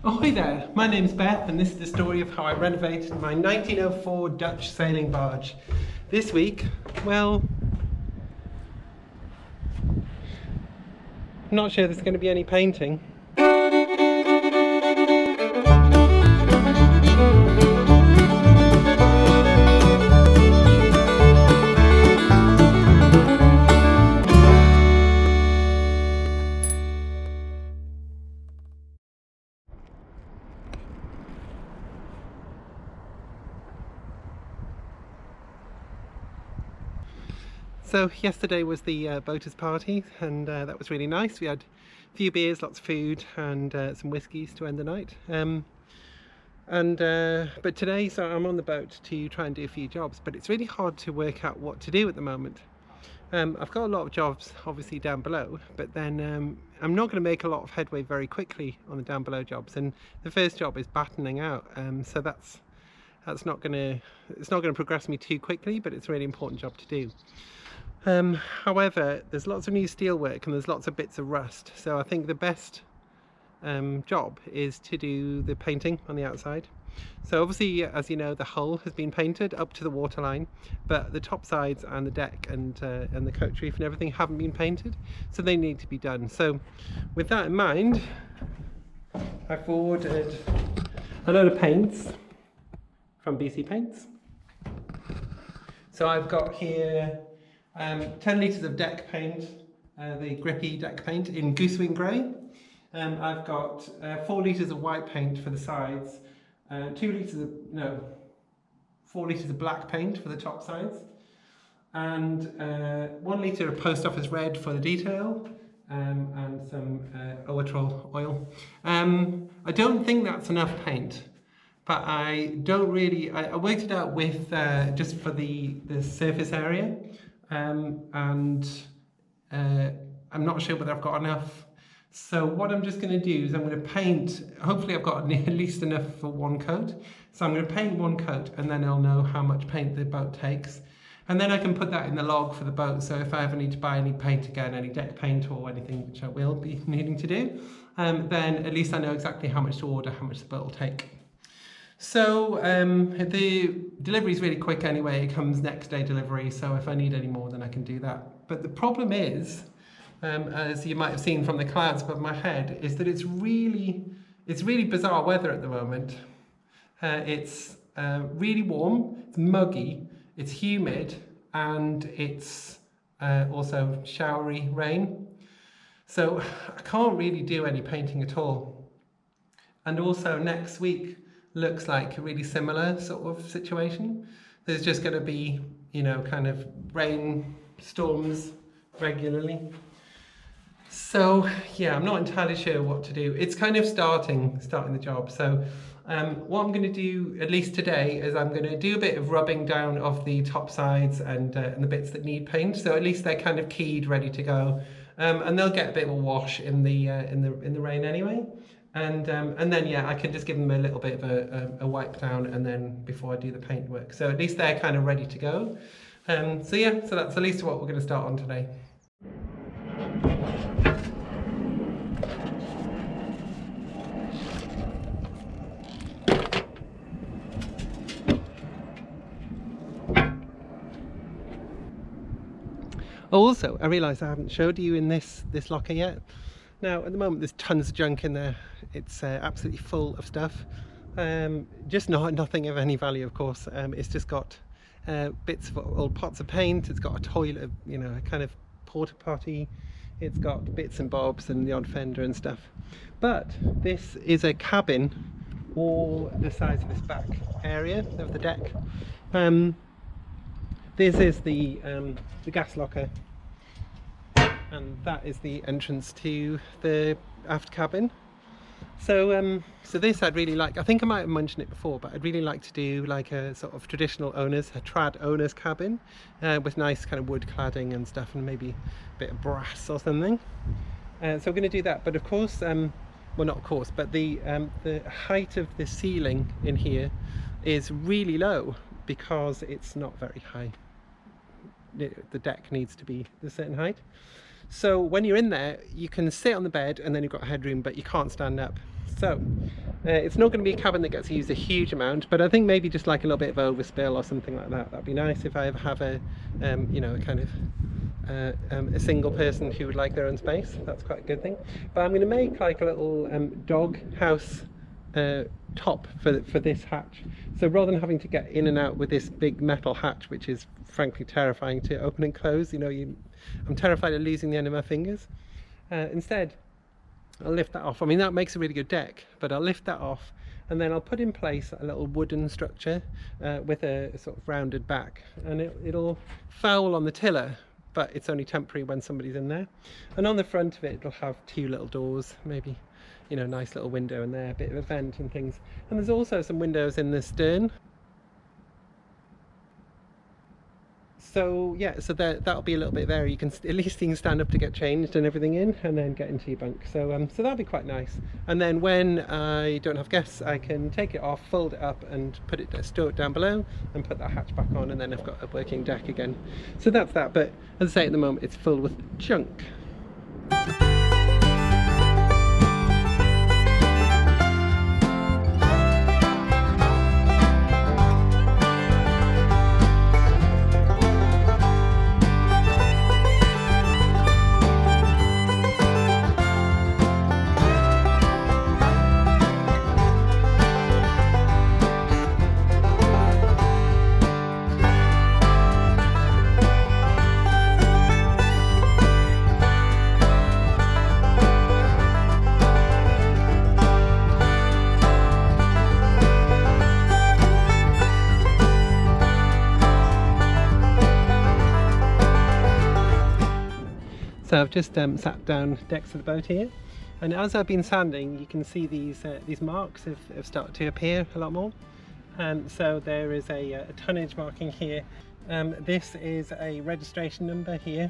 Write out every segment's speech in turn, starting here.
Ahoy there, my name's Beth and this is the story of how I renovated my 1904 Dutch sailing barge. This week, well, I'm not sure there's going to be any painting. So yesterday was the boaters party and that was really nice. We had a few beers, lots of food and some whiskies to end the night. But today, so I'm on the boat to try and do a few jobs, but it's really hard to work out what to do at the moment. I've got a lot of jobs obviously down below, but then I'm not going to make a lot of headway very quickly on the down below jobs, and the first job is battening out, so that's not going to progress me too quickly, but it's a really important job to do. However, there's lots of new steelwork and there's lots of bits of rust, so I think the best job is to do the painting on the outside. So obviously, as you know, the hull has been painted up to the waterline, but the top sides and the deck and the coach reef and everything haven't been painted, so they need to be done. So with that in mind, I've ordered a load of paints from BC Paints. So I've got here 10 litres of deck paint, the grippy deck paint in Goosewing Grey. I've got 4 litres of white paint for the sides, 4 litres of black paint for the top sides, and 1 litre of post office red for the detail, and some Oatrol oil. I don't think that's enough paint, but I worked it out with just for the surface area. I'm not sure whether I've got enough, so what I'm just going to do is I'm going to paint. Hopefully I've got at least enough for one coat, so I'm going to paint one coat and then I'll know how much paint the boat takes, and then I can put that in the log for the boat, so if I ever need to buy any paint again, any deck paint or anything, which I will be needing to do, then at least I know exactly how much to order, how much the boat will take. So the delivery is really quick anyway, it comes next day delivery, so if I need any more then I can do that. But the problem is, as you might have seen from the clouds above my head, is that it's really bizarre weather at the moment. It's really warm, it's muggy, it's humid, and it's also showery rain. So I can't really do any painting at all. And also next week looks like a really similar sort of situation. There's just going to be, kind of rain storms regularly. So yeah, I'm not entirely sure what to do. It's kind of starting the job. So what I'm going to do, at least today, is I'm going to do a bit of rubbing down of the top sides and the bits that need paint. So at least they're kind of keyed, ready to go, and they'll get a bit of a wash in the rain anyway. And then yeah, I can just give them a little bit of a wipe down, and then before I do the paint work. So at least they're kind of ready to go. So yeah, so that's at least what we're going to start on today. Also, I realised I haven't showed you in this locker yet. Now, at the moment, there's tons of junk in there. It's absolutely full of stuff. Just nothing of any value, of course. It's just got bits of old pots of paint. It's got a toilet, a kind of porta potty. It's got bits and bobs and the odd fender and stuff. But this is a cabin, all the size of this back area of the deck. This is the gas locker. And that is the entrance to the aft cabin. So this I'd really like. I think I might have mentioned it before, but I'd really like to do like a sort of traditional trad owner's cabin with nice kind of wood cladding and stuff, and maybe a bit of brass or something. So we're going to do that. But of course, well, not of course, but the height of the ceiling in here is really low because it's not very high. The deck needs to be a certain height. So when you're in there, you can sit on the bed and then you've got headroom, but you can't stand up. So it's not going to be a cabin that gets used a huge amount, but I think maybe just like a little bit of overspill or something like that. That'd be nice if I ever have a, you know, a kind of a single person who would like their own space. That's quite a good thing. But I'm going to make like a little dog house top for this hatch. So rather than having to get in and out with this big metal hatch, which is frankly terrifying to open and close, you know, I'm terrified of losing the end of my fingers. Instead, I'll lift that off. I mean, that makes a really good deck, but I'll lift that off and then I'll put in place a little wooden structure with a sort of rounded back, and it'll foul on the tiller, but it's only temporary when somebody's in there. And on the front of it, it'll have 2 little doors, maybe, you know, nice little window in there, a bit of a vent and things. And there's also some windows in the stern. So yeah, so that'll be a little bit there. You can at least you can stand up to get changed and everything in, and then get into your bunk. So so that'll be quite nice. And then when I don't have guests, I can take it off, fold it up, and store it down below, and put that hatch back on, and then I've got a working deck again. So that's that. But as I say, at the moment, it's filled with junk. So I've just sat down next to the boat here, and as I've been sanding, you can see these marks have started to appear a lot more. So there is a tonnage marking here. This is a registration number here.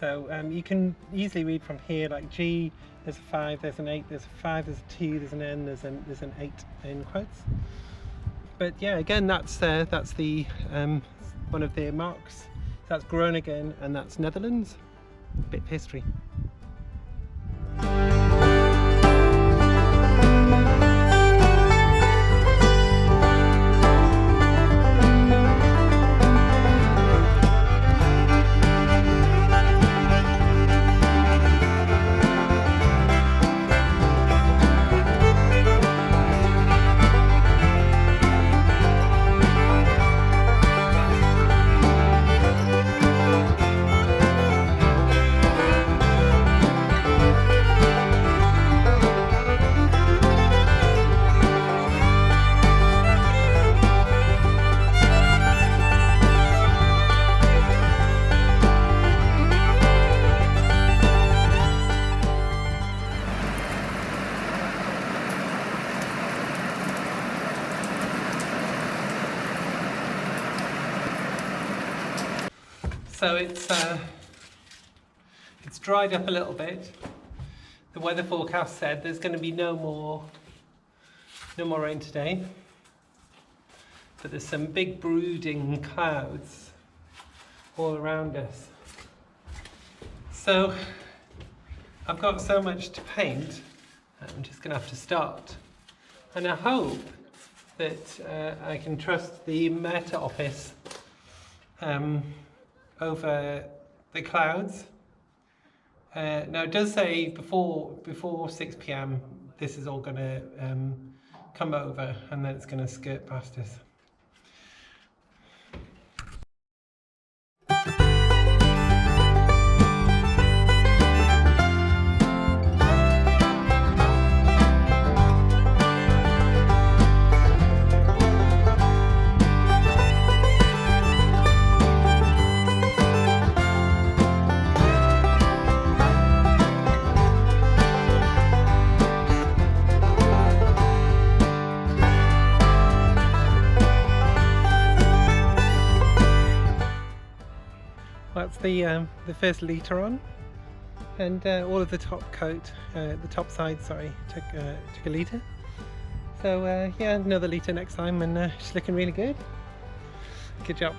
So you can easily read from here, like G, there's a 5, there's an 8, there's a 5, there's a 2, there's an N, there's an 8 in quotes. But yeah, again, that's the one of the marks. So that's Groningen, and that's Netherlands. Bit of history. So it's dried up a little bit. The weather forecast said there's going to be no more rain today, but there's some big brooding clouds all around us. So I've got so much to paint, I'm just going to have to start. And I hope that I can trust the Met Office over the clouds. Now it does say before 6 p.m. this is all going to come over, and then it's going to skirt past us. That's the first litre on, and all of the top coat, the top side, sorry, took a litre. So yeah, another litre next time, and it's looking really good. Good job.